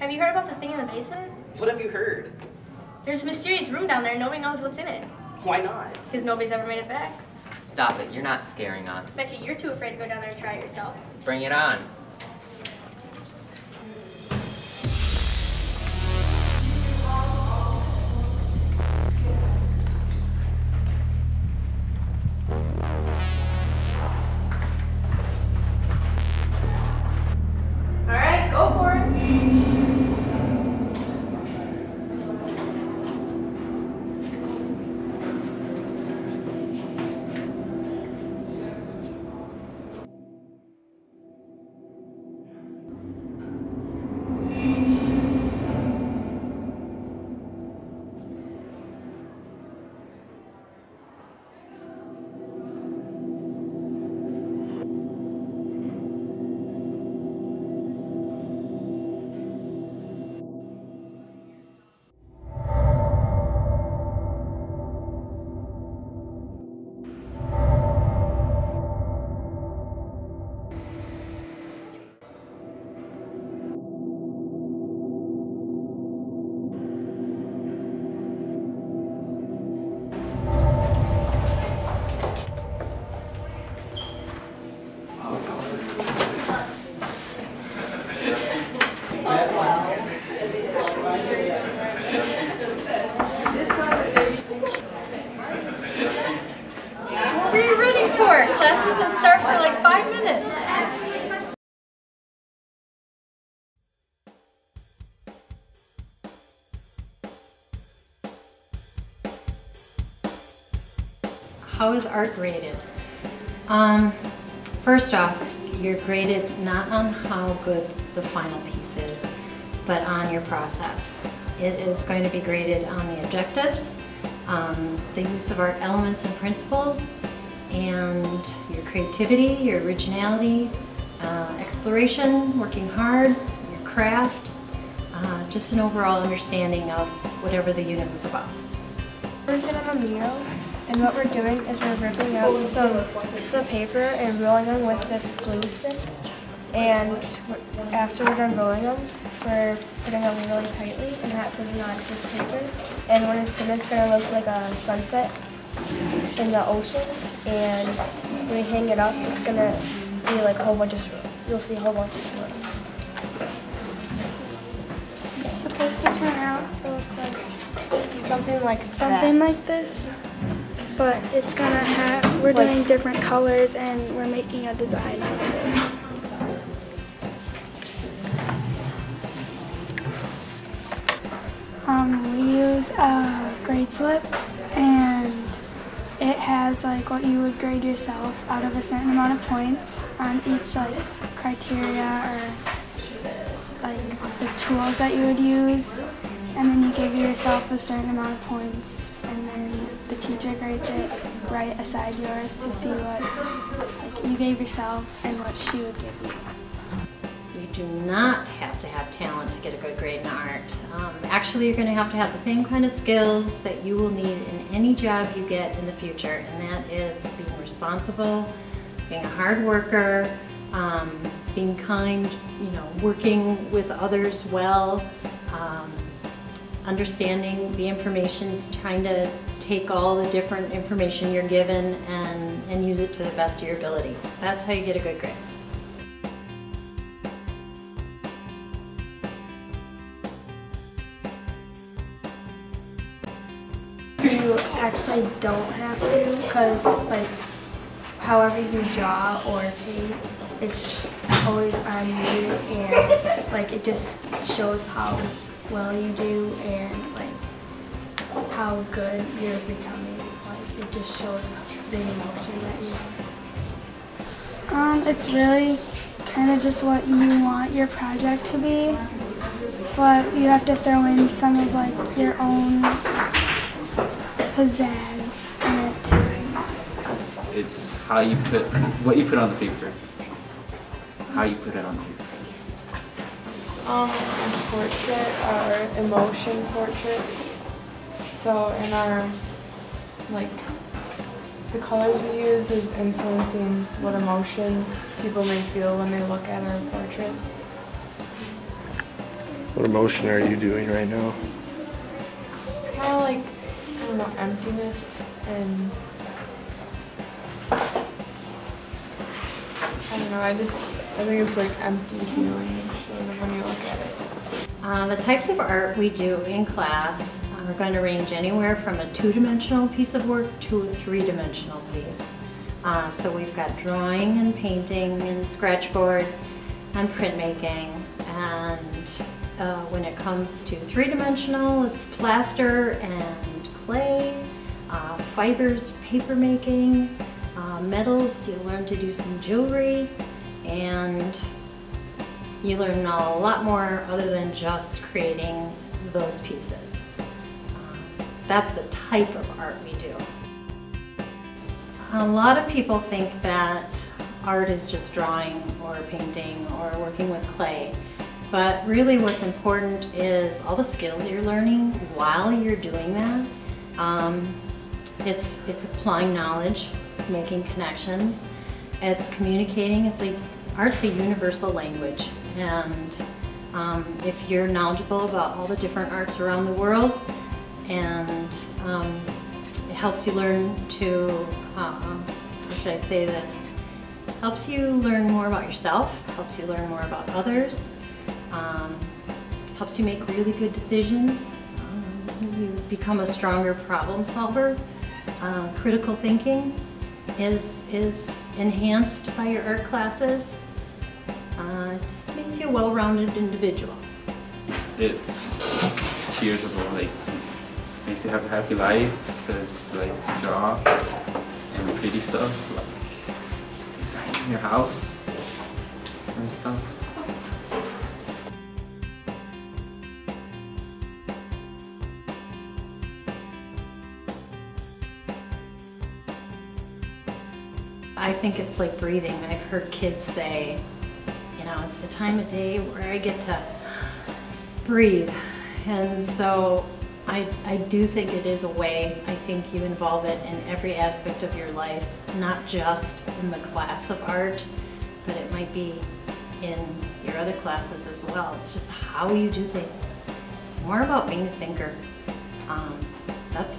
Have you heard about the thing in the basement? What have you heard? There's a mysterious room down there. Nobody knows what's in it. Why not? Because nobody's ever made it back. Stop it, you're not scaring us. Bet you you're too afraid to go down there and try it yourself. Bring it on. Alright, go for it. What are you running for? Class doesn't start for like 5 minutes. How is art graded? First off, you're graded not on how good the final piece is, but on your process. It is going to be graded on the objectives, the use of art elements and principles, and your creativity, your originality, exploration, working hard, your craft, just an overall understanding of whatever the unit was about. We're going to have a mural, and what we're doing is we're ripping out some pieces of paper and rolling them with this glue stick. And after we're done rolling them, we're putting them really tightly and that putting on this paper. And when it's done, it's going to look like a sunset in the ocean. And when we hang it up, it's going to be like a whole bunch of swirls. You'll see a whole bunch of swirls. It's supposed to turn out to look like Something like this, but it's gonna have, we're doing different colors and we're making a design out of it. We use a grade slip, and it has like what you would grade yourself out of a certain amount of points on each like criteria or like the tools that you would use. And then you give yourself a certain amount of points, and then the teacher grades it right aside yours to see what like, you gave yourself and what she would give you. You do not have to have talent to get a good grade in art. Actually, you're going to have the same kind of skills that you will need in any job you get in the future, and that is being responsible, being a hard worker, being kind, working with others well, understanding the information, trying to take all the different information you're given and use it to the best of your ability. That's how you get a good grade. You actually don't have to, because like however you draw or paint, it's always on you, and like it just shows how well you do and like how good you're becoming. Like it just shows the emotion that you have. It's really kind of just what you want your project to be, but you have to throw in some of like your own pizzazz in it. It's how you put, what you put on the paper. How you put it on the paper. Portrait are emotion portraits. So in our, the colors we use is influencing what emotion people may feel when they look at our portraits. What emotion are you doing right now? It's kind of like, I don't know, emptiness and I don't know, I think it's like empty feeling sort of when you look at it. The types of art we do in class are going to range anywhere from a two-dimensional piece of work to a three-dimensional piece. So we've got drawing and painting and scratchboard and printmaking, and when it comes to three-dimensional, it's plaster and clay, fibers, paper making, metals. You learn to do some jewelry, and you learn a lot more other than just creating those pieces. That's the type of art we do. A lot of people think that art is just drawing or painting or working with clay, but really what's important is all the skills you're learning while you're doing that. It's applying knowledge, it's making connections, it's communicating. It's like art's a universal language, and if you're knowledgeable about all the different arts around the world, and it helps you learn to, how should I say this, helps you learn more about yourself, helps you learn more about others, helps you make really good decisions, you become a stronger problem solver. Critical thinking is enhanced by your art classes. It just makes you a well-rounded individual. It cheers up, like, makes you have a happy life, because like you draw and pretty stuff, like designing your house and stuff. I think it's like breathing. I've heard kids say, you know, it's the time of day where I get to breathe. And so I do think it is a way. I think you involve it in every aspect of your life, not just in the class of art, but it might be in your other classes as well. It's just how you do things. It's more about being a thinker. That's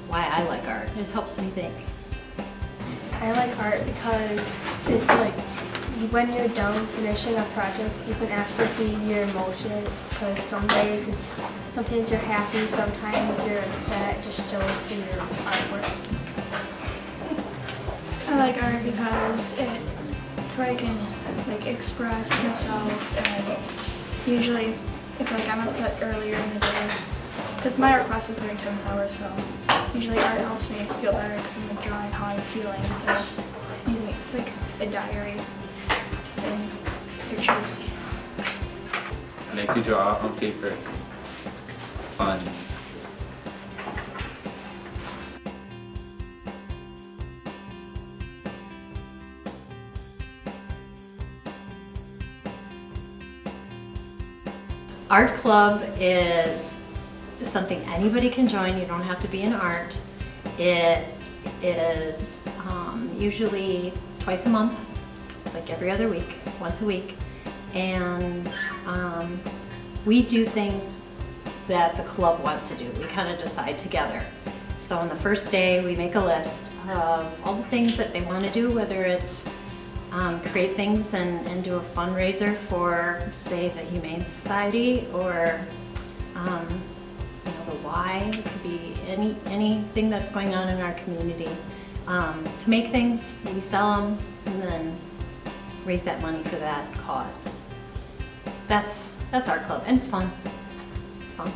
why I like art. It helps me think. I like art because it's like when you're done finishing a project, you can actually see your emotion, because some days sometimes you're happy, sometimes you're upset. It just shows through your artwork. I like art because it's where I can like express myself, and usually if like I'm upset earlier in the day, because my art class is during 7 hours, so usually art helps me feel better because I'm like drawing how I'm feeling instead of using it. It's like a diary and pictures. I like to draw on paper. It's fun. Art club is something anybody can join. You don't have to be in art. It is usually twice a month. It's like every other week, once a week. And we do things that the club wants to do. We kind of decide together. So on the first day, we make a list of all the things that they want to do, whether it's create things and do a fundraiser for, say, the Humane Society, or the why. It could be anything that's going on in our community. To make things, maybe sell them, and then raise that money for that cause. That's our club, and it's fun. It's fun.